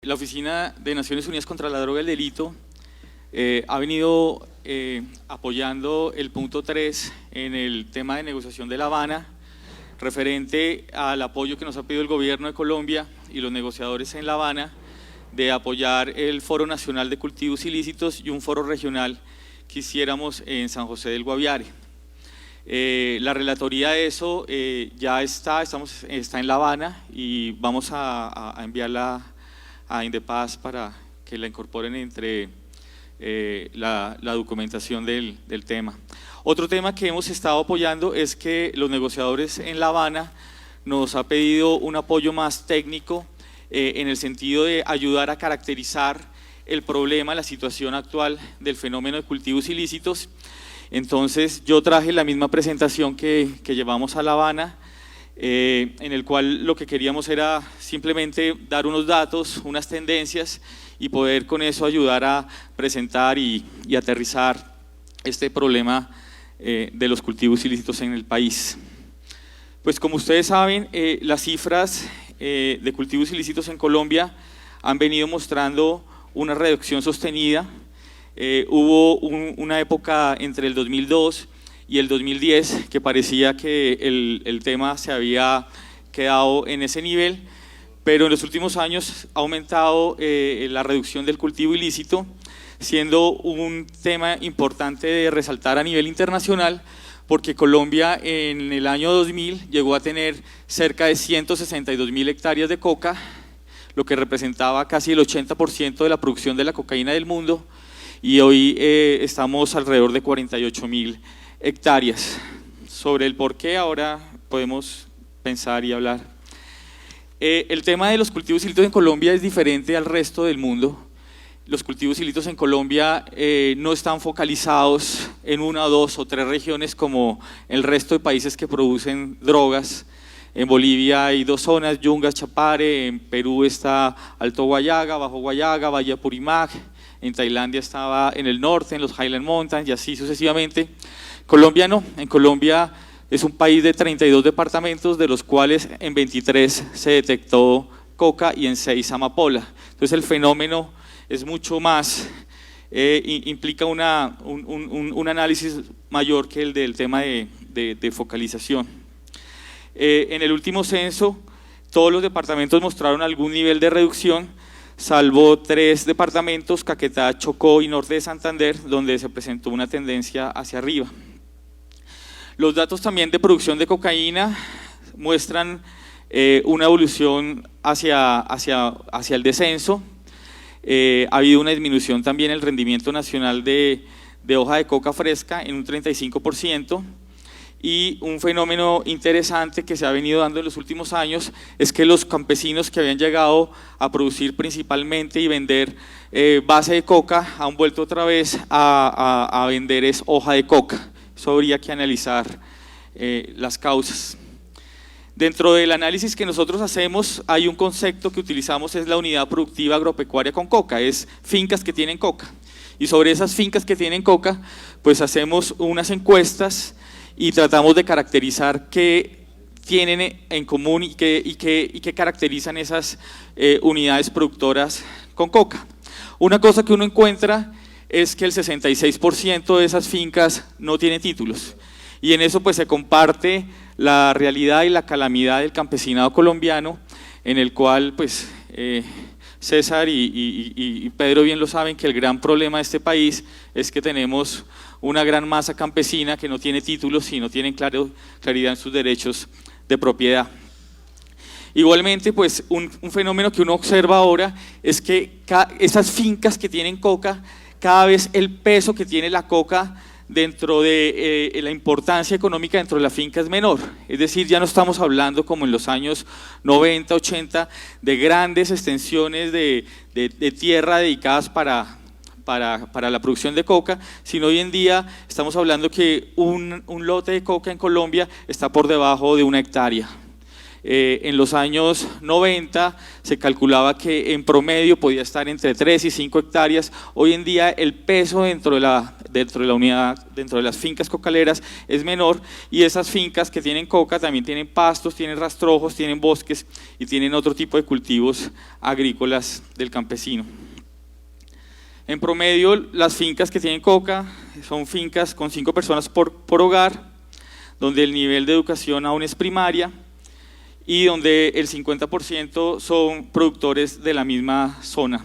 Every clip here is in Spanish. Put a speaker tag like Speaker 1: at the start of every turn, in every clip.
Speaker 1: La Oficina de Naciones Unidas contra la Droga y el Delito ha venido apoyando el punto 3 en el tema de negociación de La Habana, referente al apoyo que nos ha pedido el gobierno de Colombia y los negociadores en La Habana de apoyar el Foro Nacional de Cultivos Ilícitos y un foro regional que hiciéramos en San José del Guaviare. La relatoría de eso ya está en La Habana y vamos a enviarla a Indepaz para que la incorporen entre la documentación del tema. Otro tema que hemos estado apoyando es que los negociadores en La Habana nos ha pedido un apoyo más técnico en el sentido de ayudar a caracterizar el problema, la situación actual del fenómeno de cultivos ilícitos. Entonces yo traje la misma presentación que llevamos a La Habana, en el cual lo que queríamos era simplemente dar unos datos, unas tendencias y poder con eso ayudar a presentar y aterrizar este problema de los cultivos ilícitos en el país. Pues como ustedes saben, las cifras de cultivos ilícitos en Colombia han venido mostrando una reducción sostenida. Hubo una época entre el 2002 y el 2010 que parecía que el tema se había quedado en ese nivel, pero en los últimos años ha aumentado la reducción del cultivo ilícito, siendo un tema importante de resaltar a nivel internacional, porque Colombia en el año 2000 llegó a tener cerca de 162.000 hectáreas de coca, lo que representaba casi el 80% de la producción de la cocaína del mundo, y hoy estamos alrededor de 48.000 hectáreas. Sobre el por qué ahora podemos pensar y hablar. El tema de los cultivos ilícitos en Colombia es diferente al resto del mundo. Los cultivos ilícitos en Colombia no están focalizados en una, dos o tres regiones como el resto de países que producen drogas. En Bolivia hay dos zonas, Yungas, Chapare, en Perú está Alto Guayaga, Bajo Guayaga, Valle Apurímac, en Tailandia estaba en el norte, en los Highland Mountains y así sucesivamente. Colombia no, en Colombia es un país de 32 departamentos, de los cuales en 23 se detectó coca y en 6 amapola. Entonces el fenómeno es mucho más, implica un análisis mayor que el del tema de focalización. En el último censo, todos los departamentos mostraron algún nivel de reducción, salvo 3 departamentos, Caquetá, Chocó y Norte de Santander, donde se presentó una tendencia hacia arriba. Los datos también de producción de cocaína muestran una evolución hacia el descenso. Ha habido una disminución también en el rendimiento nacional de hoja de coca fresca en un 35%, y un fenómeno interesante que se ha venido dando en los últimos años es que los campesinos que habían llegado a producir principalmente y vender base de coca han vuelto otra vez a vender hoja de coca. Eso habría que analizar las causas. Dentro del análisis que nosotros hacemos hay un concepto que utilizamos, es la unidad productiva agropecuaria con coca, es fincas que tienen coca, y sobre esas fincas que tienen coca pues hacemos unas encuestas y tratamos de caracterizar qué tienen en común y qué caracterizan esas unidades productoras con coca. Una cosa que uno encuentra es que el 66% de esas fincas no tienen títulos, y en eso pues se comparte la realidad y la calamidad del campesinado colombiano, en el cual pues César y Pedro bien lo saben, que el gran problema de este país es que tenemos una gran masa campesina que no tiene títulos y no tienen claridad en sus derechos de propiedad. Igualmente, pues un fenómeno que uno observa ahora es que esas fincas que tienen coca, cada vez el peso que tiene la coca dentro de la importancia económica dentro de la finca es menor. Es decir, ya no estamos hablando como en los años 90, 80 de grandes extensiones de tierra dedicadas para la producción de coca, sino hoy en día estamos hablando que un lote de coca en Colombia está por debajo de 1 hectárea. En los años 90 se calculaba que en promedio podía estar entre 3 y 5 hectáreas. Hoy en día el peso dentro de la unidad, dentro de las fincas cocaleras es menor, y esas fincas que tienen coca también tienen pastos, tienen rastrojos, tienen bosques y tienen otro tipo de cultivos agrícolas del campesino. En promedio, las fincas que tienen coca son fincas con 5 personas por hogar, donde el nivel de educación aún es primaria y donde el 50% son productores de la misma zona.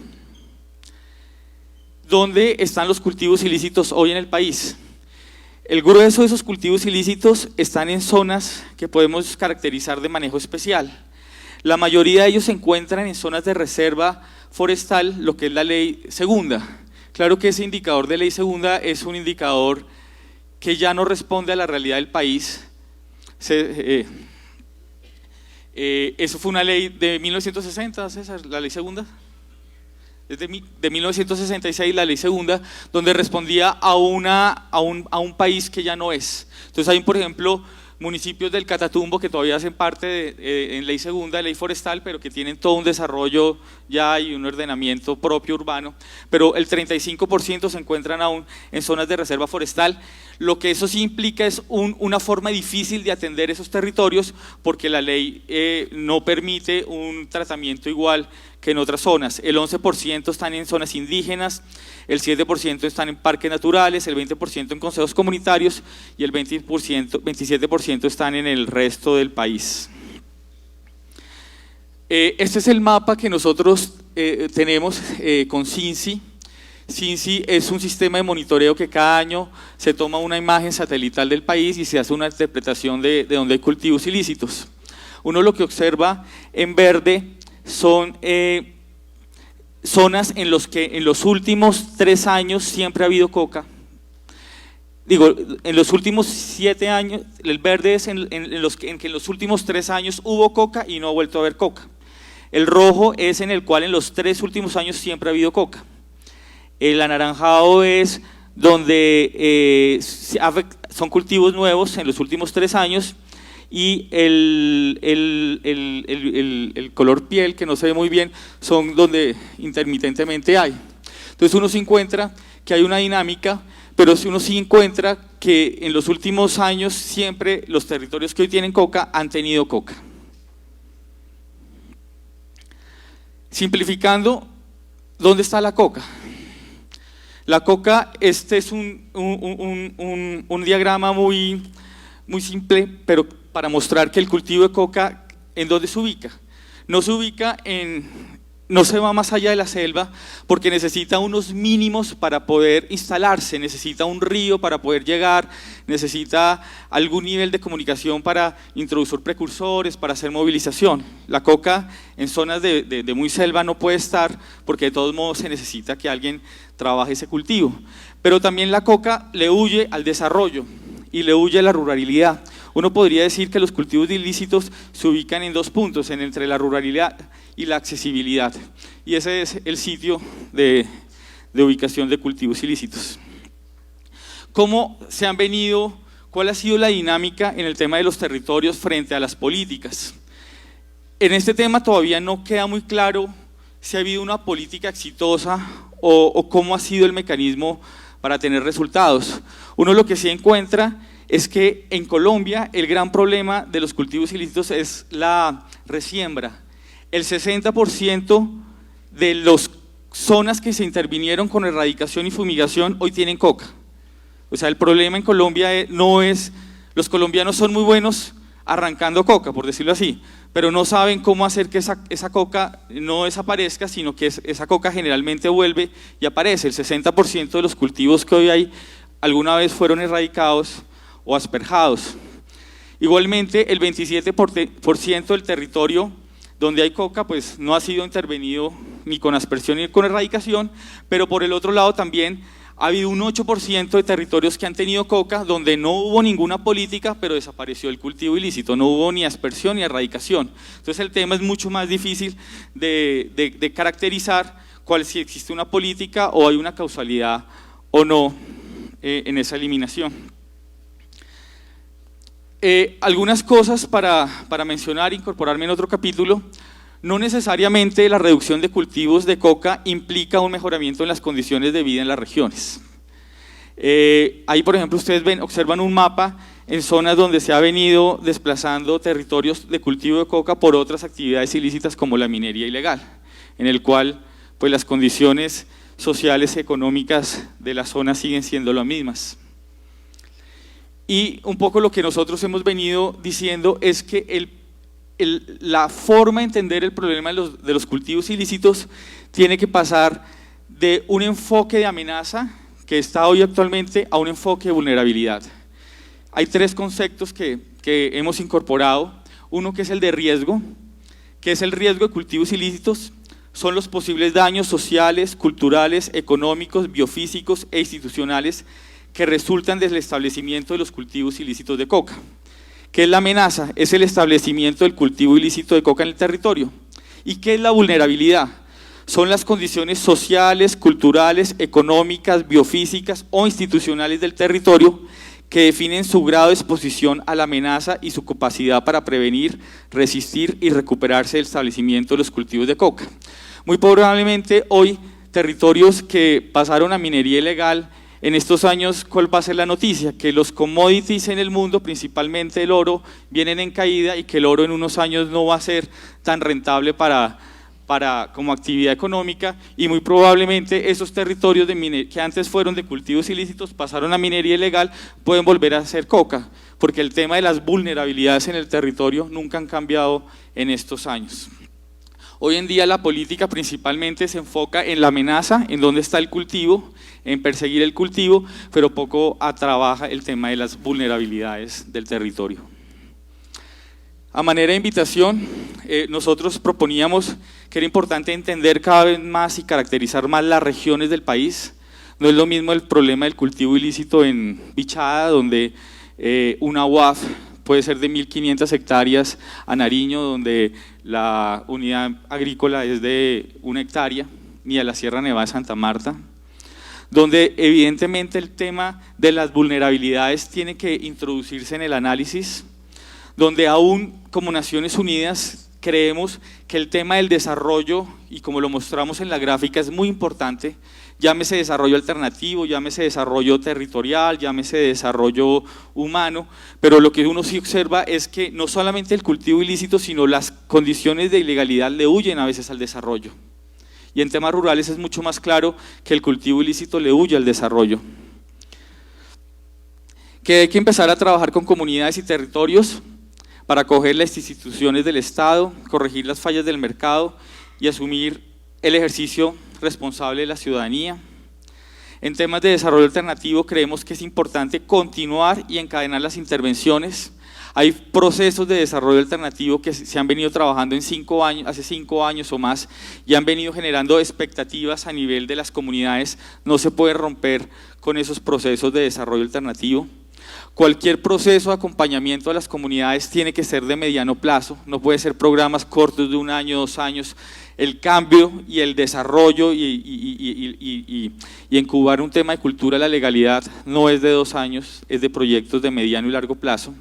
Speaker 1: ¿Dónde están los cultivos ilícitos hoy en el país? El grueso de esos cultivos ilícitos están en zonas que podemos caracterizar de manejo especial. La mayoría de ellos se encuentran en zonas de reserva forestal, lo que es la ley segunda. Claro que ese indicador de ley segunda es un indicador que ya no responde a la realidad del país. Eso fue una ley de 1960, César, la ley segunda. Es de 1966 la ley segunda, donde respondía a un país que ya no es. Entonces hay, por ejemplo, municipios del Catatumbo que todavía hacen parte en ley segunda, ley forestal, pero que tienen todo un desarrollo ya y un ordenamiento propio urbano, pero el 35% se encuentran aún en zonas de reserva forestal. Lo que eso sí implica es una forma difícil de atender esos territorios, porque la ley no permite un tratamiento igual que en otras zonas. El 11% están en zonas indígenas, el 7% están en parques naturales, el 20% en consejos comunitarios y el 27% están en el resto del país. Este es el mapa que nosotros tenemos con CINCI. CINCI es un sistema de monitoreo que cada año se toma una imagen satelital del país y se hace una interpretación de dónde hay cultivos ilícitos. Uno lo que observa en verde son zonas en las que en los últimos 3 años siempre ha habido coca. Digo, en los últimos 7 años, el verde es en que en los últimos 3 años hubo coca y no ha vuelto a haber coca. El rojo es en el cual en los 3 últimos años siempre ha habido coca. El anaranjado es donde son cultivos nuevos en los últimos 3 años, y el color piel, que no se ve muy bien, son donde intermitentemente hay. Entonces uno se encuentra que hay una dinámica, pero uno sí encuentra que en los últimos años siempre los territorios que hoy tienen coca han tenido coca. Simplificando, ¿dónde está la coca? La coca, este es un diagrama muy simple, pero para mostrar que el cultivo de coca, ¿en dónde se ubica? No se va más allá de la selva, porque necesita unos mínimos para poder instalarse, necesita un río para poder llegar, necesita algún nivel de comunicación para introducir precursores, para hacer movilización. La coca en zonas de muy selva no puede estar, porque de todos modos se necesita que alguien trabaje ese cultivo. Pero también la coca le huye al desarrollo y le huye a la ruralidad. Uno podría decir que los cultivos ilícitos se ubican en 2 puntos, entre la ruralidad y la accesibilidad, y ese es el sitio de ubicación de cultivos ilícitos. ¿Cómo se han venido? ¿Cuál ha sido la dinámica en el tema de los territorios frente a las políticas? En este tema todavía no queda muy claro si ha habido una política exitosa o cómo ha sido el mecanismo para tener resultados. Uno lo que sí encuentra es que en Colombia el gran problema de los cultivos ilícitos es la resiembra. El 60% de las zonas que se intervinieron con erradicación y fumigación hoy tienen coca. O sea, el problema en Colombia no es, los colombianos son muy buenos arrancando coca, por decirlo así, pero no saben cómo hacer que esa coca no desaparezca, sino que esa coca generalmente vuelve y aparece. El 60% de los cultivos que hoy hay alguna vez fueron erradicados o asperjados. Igualmente, el 27% del territorio donde hay coca pues no ha sido intervenido ni con aspersión ni con erradicación, pero por el otro lado también ha habido un 8% de territorios que han tenido coca donde no hubo ninguna política, pero desapareció el cultivo ilícito, no hubo ni aspersión ni erradicación. Entonces el tema es mucho más difícil de caracterizar si existe una política o hay una causalidad o no en esa eliminación. Algunas cosas para mencionar, incorporarme en otro capítulo. No necesariamente la reducción de cultivos de coca implica un mejoramiento en las condiciones de vida en las regiones. Ahí, por ejemplo, ustedes observan un mapa en zonas donde se ha venido desplazando territorios de cultivo de coca por otras actividades ilícitas como la minería ilegal, en el cual pues, las condiciones sociales y económicas de la zona siguen siendo las mismas. Y un poco lo que nosotros hemos venido diciendo es que la forma de entender el problema de los cultivos ilícitos tiene que pasar de un enfoque de amenaza que está hoy actualmente a un enfoque de vulnerabilidad. Hay tres conceptos que hemos incorporado. Uno que es el de riesgo, que es el riesgo de cultivos ilícitos, son los posibles daños sociales, culturales, económicos, biofísicos e institucionales que resultan del establecimiento de los cultivos ilícitos de coca. ¿Qué es la amenaza? Es el establecimiento del cultivo ilícito de coca en el territorio. ¿Y qué es la vulnerabilidad? Son las condiciones sociales, culturales, económicas, biofísicas o institucionales del territorio que definen su grado de exposición a la amenaza y su capacidad para prevenir, resistir y recuperarse del establecimiento de los cultivos de coca. Muy probablemente hoy territorios que pasaron a minería ilegal, en estos años, ¿cuál va a ser la noticia? Que los commodities en el mundo, principalmente el oro, vienen en caída y que el oro en unos años no va a ser tan rentable como actividad económica y muy probablemente esos territorios que antes fueron de cultivos ilícitos, pasaron a minería ilegal, pueden volver a ser coca, porque el tema de las vulnerabilidades en el territorio nunca han cambiado en estos años. Hoy en día la política principalmente se enfoca en la amenaza, en dónde está el cultivo, en perseguir el cultivo, pero poco trabaja el tema de las vulnerabilidades del territorio. A manera de invitación, nosotros proponíamos que era importante entender cada vez más y caracterizar más las regiones del país. No es lo mismo el problema del cultivo ilícito en Bichada, donde una UAF puede ser de 1.500 hectáreas, a Nariño, donde la unidad agrícola es de 1 hectárea, ni a la Sierra Nevada de Santa Marta, donde evidentemente el tema de las vulnerabilidades tiene que introducirse en el análisis, donde aún como Naciones Unidas creemos que el tema del desarrollo, y como lo mostramos en la gráfica, es muy importante, llámese desarrollo alternativo, llámese desarrollo territorial, llámese desarrollo humano, pero lo que uno sí observa es que no solamente el cultivo ilícito, sino las condiciones de ilegalidad le huyen a veces al desarrollo. Y en temas rurales es mucho más claro que el cultivo ilícito le huye al desarrollo. Que hay que empezar a trabajar con comunidades y territorios para acoger las instituciones del Estado, corregir las fallas del mercado y asumir el ejercicio responsable de la ciudadanía. En temas de desarrollo alternativo creemos que es importante continuar y encadenar las intervenciones. Hay procesos de desarrollo alternativo que se han venido trabajando en hace 5 años o más y han venido generando expectativas a nivel de las comunidades. No se puede romper con esos procesos de desarrollo alternativo. Cualquier proceso de acompañamiento a las comunidades tiene que ser de mediano plazo, no puede ser programas cortos de 1 año, 2 años. El cambio y el desarrollo y incubar un tema de cultura de la legalidad no es de 2 años, es de proyectos de mediano y largo plazo.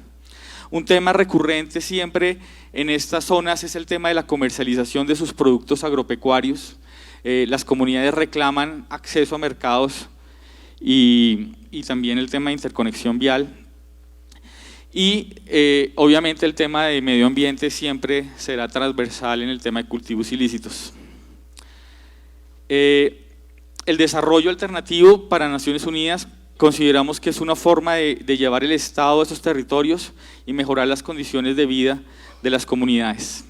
Speaker 1: Un tema recurrente siempre en estas zonas es el tema de la comercialización de sus productos agropecuarios. Las comunidades reclaman acceso a mercados y también el tema de interconexión vial. Y obviamente el tema de medio ambiente siempre será transversal en el tema de cultivos ilícitos. El desarrollo alternativo para Naciones Unidas consideramos que es una forma de llevar el Estado a esos territorios y mejorar las condiciones de vida de las comunidades.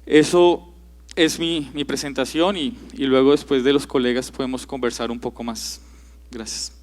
Speaker 1: Eso es mi presentación y luego después de los colegas podemos conversar un poco más. Gracias.